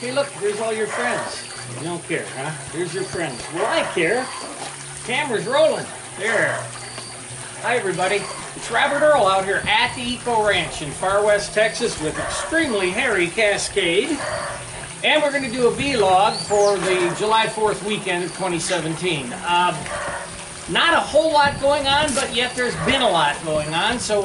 Hey look, there's all your friends. You don't care, huh? Here's your friends. Well, I care. Camera's rolling. There. Hi everybody. It's Robert Earl out here at the Eco Ranch in Far West Texas with extremely hairy Cascade. And we're going to do a vlog for the July 4th weekend of 2017. Not a whole lot going on, but yet there's been a lot going on. So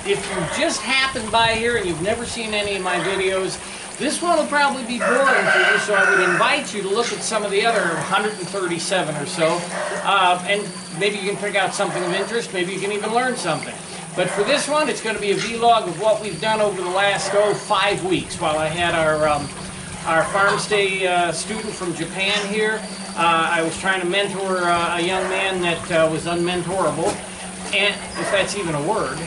if you just happened by here and you've never seen any of my videos, this one will probably be boring for you, so I would invite you to look at some of the other 137 or so, and maybe you can pick out something of interest, maybe you can even learn something. But for this one, it's going to be a vlog of what we've done over the last, 5 weeks, while I had our farm stay student from Japan here. I was trying to mentor a young man that was unmentorable, and if that's even a word.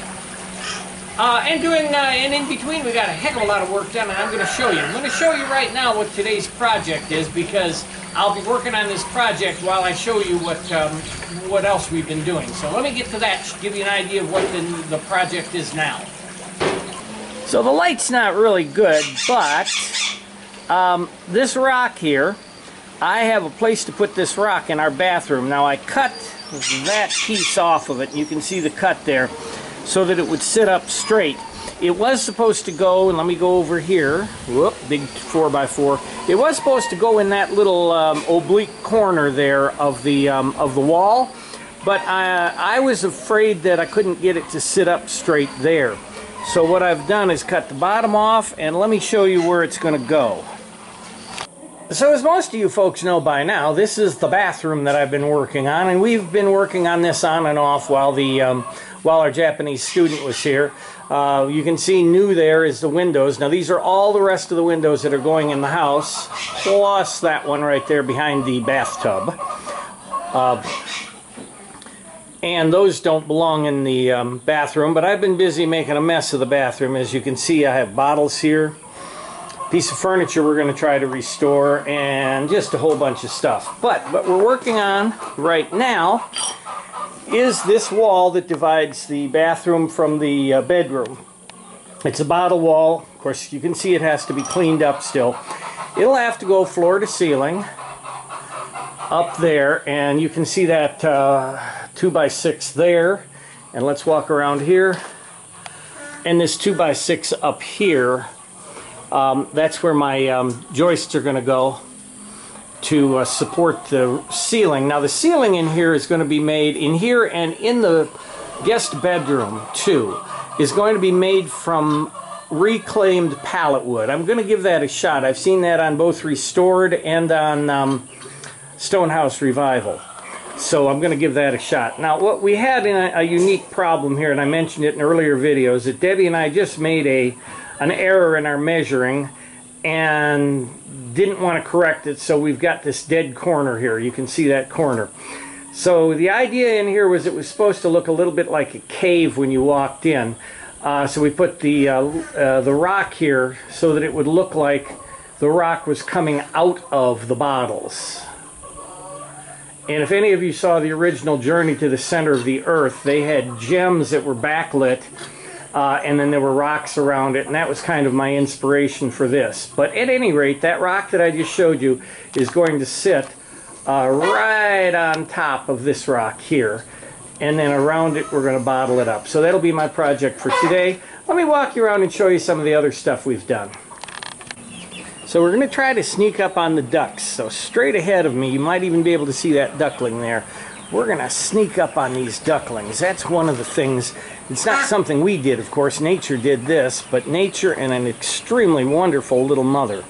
And in between, we got a heck of a lot of work done, and I'm going to show you. I'm going to show you right now what today's project is, because I'll be working on this project while I show you what else we've been doing. So let me get to that, give you an idea of what the project is now. So the light's not really good, but this rock here, I have a place to put this rock in our bathroom. Now I cut that piece off of it, and you can see the cut there, so that it would sit up straight. It was supposed to go, and let me go over here, whoop, big 4x4. It was supposed to go in that little oblique corner there of the wall, but I was afraid that I couldn't get it to sit up straight there. So what I've done is cut the bottom off, and let me show you where it's going to go. So as most of you folks know by now, this is the bathroom that I've been working on, and we've been working on this on and off while our Japanese student was here. You can see new there is the windows. Now these are all the rest of the windows that are going in the house, plus that one right there behind the bathtub. And those don't belong in the bathroom, but I've been busy making a mess of the bathroom. As you can see, I have bottles here, piece of furniture we're going to try to restore, and just a whole bunch of stuff. But what we're working on right now is this wall that divides the bathroom from the bedroom. It's a bottle wall. Of course, you can see it has to be cleaned up still. It'll have to go floor to ceiling up there, and you can see that 2x6 there. And let's walk around here. And this 2x6 up here, that's where my joists are going to go to support the ceiling. Now the ceiling in here is going to be made, in here and in the guest bedroom too, is going to be made from reclaimed pallet wood. I'm going to give that a shot. I've seen that on both Restored and on Stonehouse Revival. So I'm going to give that a shot. Now what we had in a unique problem here, and I mentioned it in earlier videos, that Debbie and I just made an error in our measuring and didn't want to correct it, so we've got this dead corner here. You can see that corner. So the idea in here was it was supposed to look a little bit like a cave when you walked in. So we put the rock here so that it would look like the rock was coming out of the bottles. And if any of you saw the original Journey to the Center of the Earth, they had gems that were backlit, and then there were rocks around it, and that was kind of my inspiration for this. But at any rate, that rock that I just showed you is going to sit right on top of this rock here, and then around it we're going to bottle it up. So that'll be my project for today. Let me walk you around and show you some of the other stuff we've done. So we're going to try to sneak up on the ducks. So straight ahead of me, you might even be able to see that duckling there. We're going to sneak up on these ducklings. That's one of the things. It's not something we did, of course. Nature did this, but nature and an extremely wonderful little mother.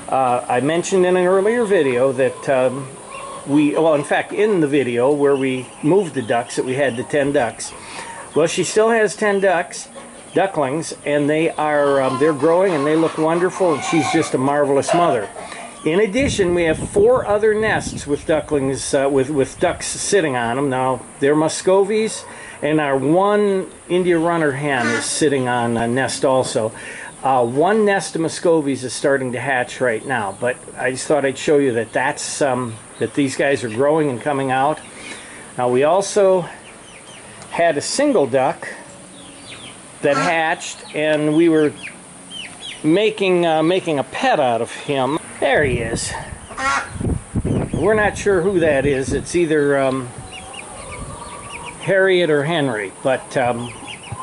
I mentioned in an earlier video that well, in fact, in the video where we moved the ducks, that we had the 10 ducks. Well, she still has 10 ducklings, and they are they're growing and they look wonderful, and she's just a marvelous mother. In addition, we have 4 other nests with ducklings, with ducks sitting on them. Now, they're Muscovies, and our one India runner hen is sitting on a nest also. One nest of Muscovies is starting to hatch right now, but I just thought I'd show you that that these guys are growing and coming out. Now, we also had a single duck that hatched, and we were making a pet out of him. There he is. We're not sure who that is. It's either Harriet or Henry, but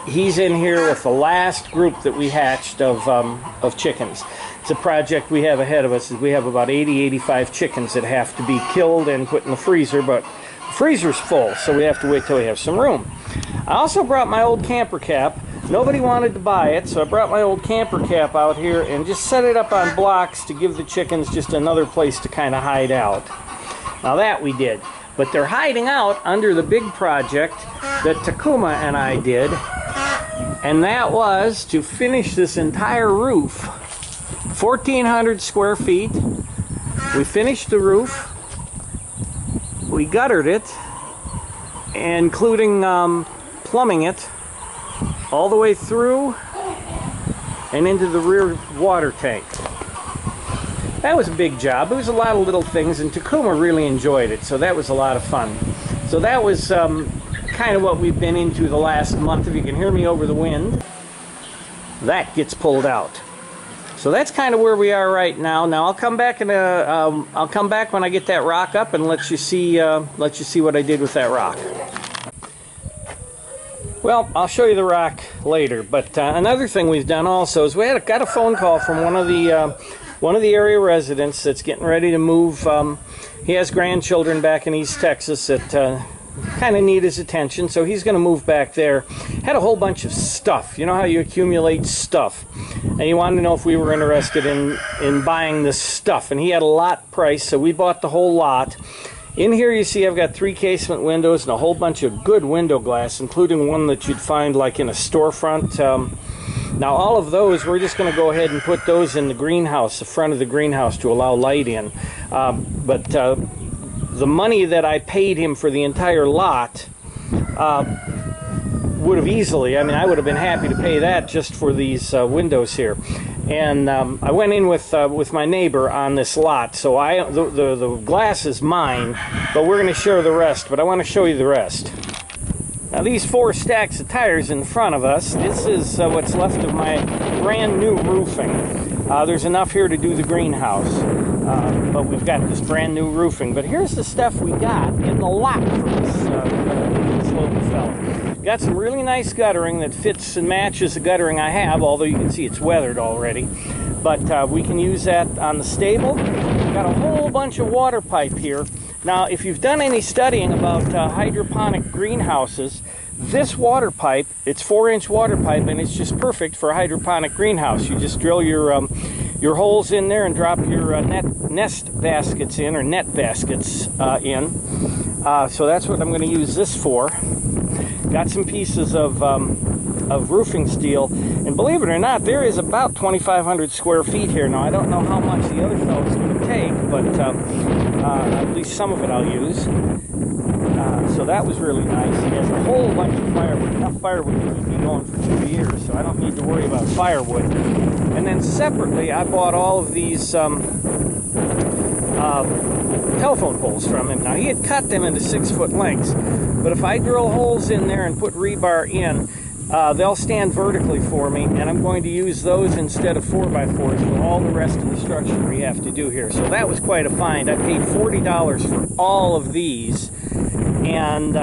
he's in here with the last group that we hatched of chickens. It's a project we have ahead of us. We have about 80-85 chickens that have to be killed and put in the freezer, but the freezer's full, so we have to wait till we have some room. I also brought my old camper cap. Nobody wanted to buy it, so I brought my old camper cap out here and just set it up on blocks to give the chickens just another place to kind of hide out. Now that we did. But they're hiding out under the big project that Takuma and I did, and that was to finish this entire roof. 1,400 square feet. We finished the roof. We guttered it, including plumbing it all the way through and into the rear water tank. That was a big job. It was a lot of little things, and Takuma really enjoyed it, so that was a lot of fun. So that was kind of what we've been into the last month. If you can hear me over the wind, that gets pulled out. So that's kind of where we are right now. Now I'll come back and I'll come back when I get that rock up and let you see what I did with that rock. Well, I'll show you the rock later. But another thing we've done also is we got a phone call from one of the area residents that's getting ready to move. He has grandchildren back in East Texas that kind of need his attention, so he's going to move back there. Had a whole bunch of stuff. You know how you accumulate stuff, and he wanted to know if we were interested in buying this stuff, and he had a lot price, so we bought the whole lot. In here you see I've got 3 casement windows and a whole bunch of good window glass, including one that you'd find like in a storefront. Now all of those, we're just going to go ahead and put those in the greenhouse, the front of the greenhouse, to allow light in. The money that I paid him for the entire lot would have easily, I would have been happy to pay that just for these windows here. And I went in with my neighbor on this lot, so the glass is mine, but we're going to share the rest, but I want to show you the rest. Now these 4 stacks of tires in front of us, this is what's left of my brand new roofing. There's enough here to do the greenhouse, but we've got this brand new roofing. But here's the stuff we got in the lot for this little fella. Got some really nice guttering that fits and matches the guttering I have, although you can see it's weathered already. But we can use that on the stable. We've got a whole bunch of water pipe here. Now, if you've done any studying about hydroponic greenhouses, this water pipe, it's 4-inch water pipe, and it's just perfect for a hydroponic greenhouse. You just drill your holes in there and drop your nest baskets in, or net baskets in. So that's what I'm going to use this for. Got some pieces of roofing steel, and believe it or not, there is about 2,500 square feet here. Now I don't know how much the other fellow's going to take, but at least some of it I'll use. So that was really nice. He has a whole bunch of firewood, enough firewood to keep me going for 2 years, so I don't need to worry about firewood. And then separately, I bought all of these telephone poles from him. Now he had cut them into 6-foot lengths, but if I drill holes in there and put rebar in, they'll stand vertically for me, and I'm going to use those instead of 4x4s for all the rest of the structure we have to do here. So that was quite a find. I paid $40 for all of these, and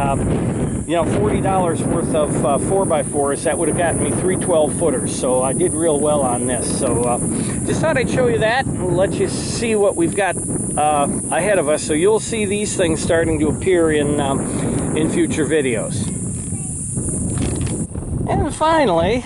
you know, $40 worth of 4x4s, that would have gotten me 3 12-footers. So I did real well on this. So just thought I'd show you that and let you see what we've got ahead of us. So you'll see these things starting to appear in future videos. And finally,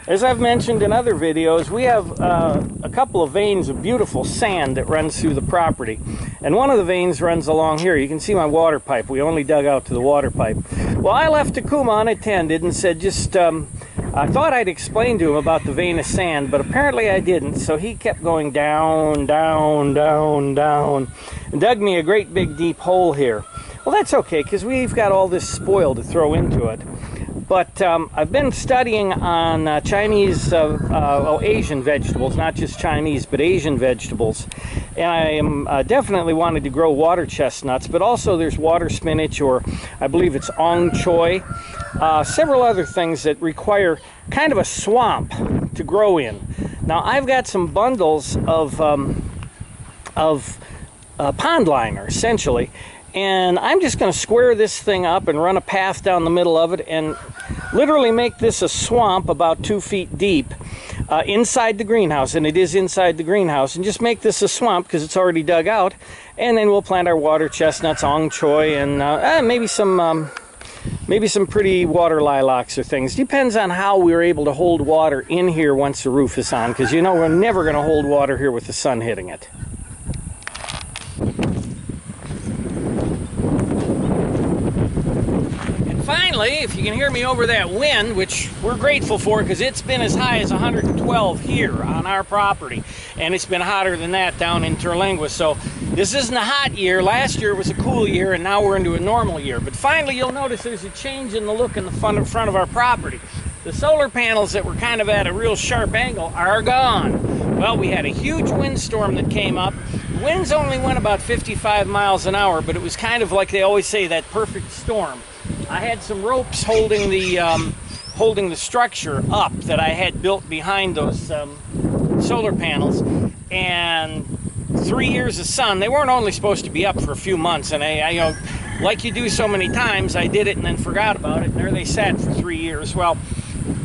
as I've mentioned in other videos, we have a couple of veins of beautiful sand that runs through the property. And one of the veins runs along here. You can see my water pipe. We only dug out to the water pipe. Well, I left Takuma unattended and said just, I thought I'd explain to him about the vein of sand, but apparently I didn't. So he kept going down, down, down, down, and dug me a great big deep hole here. Well, that's okay, because we've got all this spoil to throw into it. But I've been studying on Chinese, Asian vegetables, not just Chinese, but Asian vegetables. And I am definitely wanted to grow water chestnuts, but also there's water spinach, or I believe it's ong choy. Several other things that require kind of a swamp to grow in. Now I've got some bundles of pond liner, essentially, and I'm just going to square this thing up and run a path down the middle of it and literally make this a swamp about 2 feet deep inside the greenhouse, and it is inside the greenhouse, and just make this a swamp because it's already dug out, and then we'll plant our water chestnuts, ong choy, and maybe some pretty water lilacs or things. Depends on how we're able to hold water in here once the roof is on, because you know we're never going to hold water here with the sun hitting it. Finally, if you can hear me over that wind, which we're grateful for because it's been as high as 112 here on our property, and it's been hotter than that down in Terlingua. So this isn't a hot year. Last year was a cool year, and now we're into a normal year. But finally, you'll notice there's a change in the look in the front of our property. The solar panels that were kind of at a real sharp angle are gone. Well, we had a huge windstorm that came up. The winds only went about 55 miles an hour, but it was kind of like they always say, that perfect storm. I had some ropes holding the structure up that I had built behind those solar panels, and 3 years of sun. They weren't only supposed to be up for a few months, and I you know, like you do so many times, I did it and then forgot about it, and there they sat for 3 years. Well,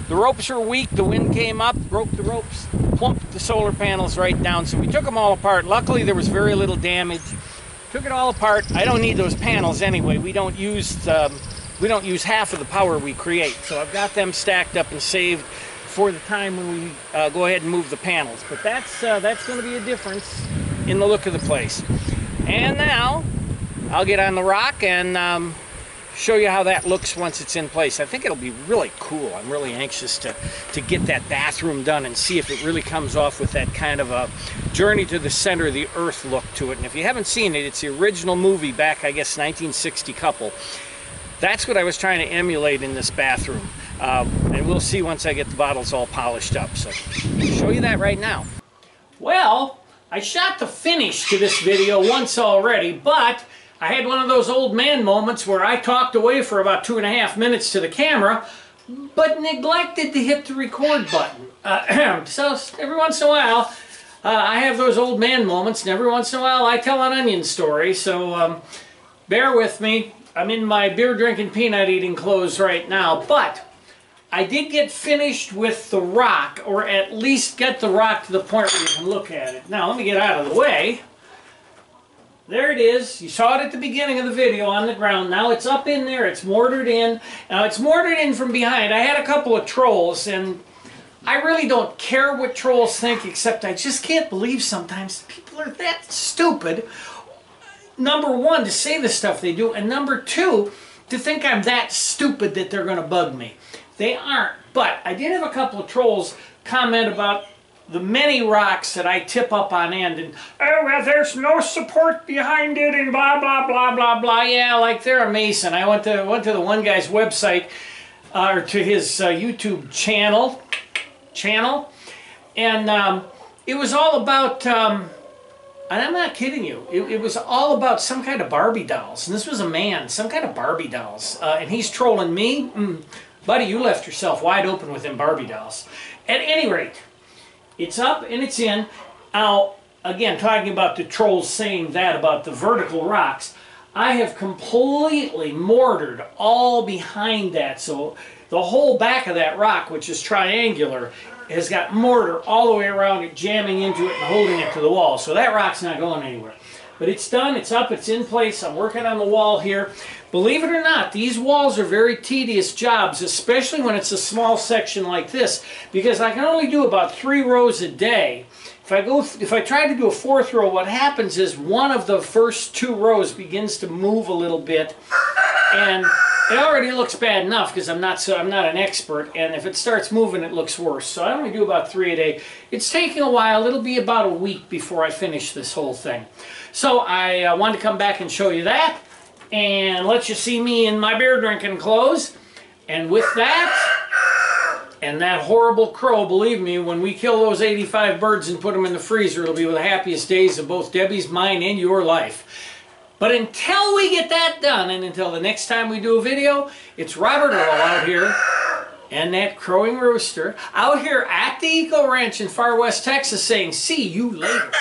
the ropes were weak, the wind came up, broke the ropes, plumped the solar panels right down, so we took them all apart. Luckily, there was very little damage. Took it all apart. I don't need those panels anyway. We don't use half of the power we create, so I've got them stacked up and saved for the time when we go ahead and move the panels. But that's going to be a difference in the look of the place. And now I'll get on the rock and show you how that looks once it's in place. I think it'll be really cool. I'm really anxious to get that bathroom done and see if it really comes off with that kind of a journey to the center of the earth look to it. And if you haven't seen it, it's the original movie back, I guess, 1960 couple. That's what I was trying to emulate in this bathroom. And we'll see once I get the bottles all polished up. So I'll show you that right now. Well, I shot the finish to this video once already, but I had one of those old man moments where I talked away for about 2.5 minutes to the camera, but neglected to hit the record button. So every once in a while, I have those old man moments, and every once in a while I tell an onion story, so bear with me. I'm in my beer drinking, peanut eating clothes right now, but I did get finished with the rock, or at least get the rock to the point where you can look at it. Now let me get out of the way. There it is. You saw it at the beginning of the video on the ground. Now it's up in there. It's mortared in. Now it's mortared in from behind. I had a couple of trolls, and I really don't care what trolls think, except I just can't believe sometimes people are that stupid. Number one, to say the stuff they do, and number two, to think I'm that stupid that they're going to bug me. They aren't. But I did have a couple of trolls comment about the many rocks that I tip up on end, and oh, well, there's no support behind it, and blah blah blah blah blah. Yeah, like they're a mason. I went to the one guy's website, or to his YouTube channel, and it was all about. And I'm not kidding you. It was all about some kind of Barbie dolls, and this was a man, some kind of Barbie dolls, and he's trolling me. Buddy, you left yourself wide open with them Barbie dolls. At any rate. It's up and it's in. Now, again, talking about the trolls saying that about the vertical rocks, I have completely mortared all behind that. So the whole back of that rock, which is triangular, has got mortar all the way around it, jamming into it and holding it to the wall. So that rock's not going anywhere. But it's done, it's up, it's in place. I'm working on the wall here. Believe it or not, these walls are very tedious jobs, especially when it's a small section like this, because I can only do about 3 rows a day. If I try to do a 4th row, what happens is one of the first 2 rows begins to move a little bit, and it already looks bad enough because I'm not an expert, and if it starts moving, it looks worse. So I only do about 3 a day. It's taking a while. It'll be about a week before I finish this whole thing. So I wanted to come back and show you that, and let you see me in my beer drinking clothes. And with that, and that horrible crow, believe me, when we kill those 85 birds and put them in the freezer, it'll be the happiest days of both Debbie's, mine, and your life. But until we get that done, and until the next time we do a video, it's Robert Earl out here, and that crowing rooster out here at the Eco Ranch in far west Texas saying, see you later.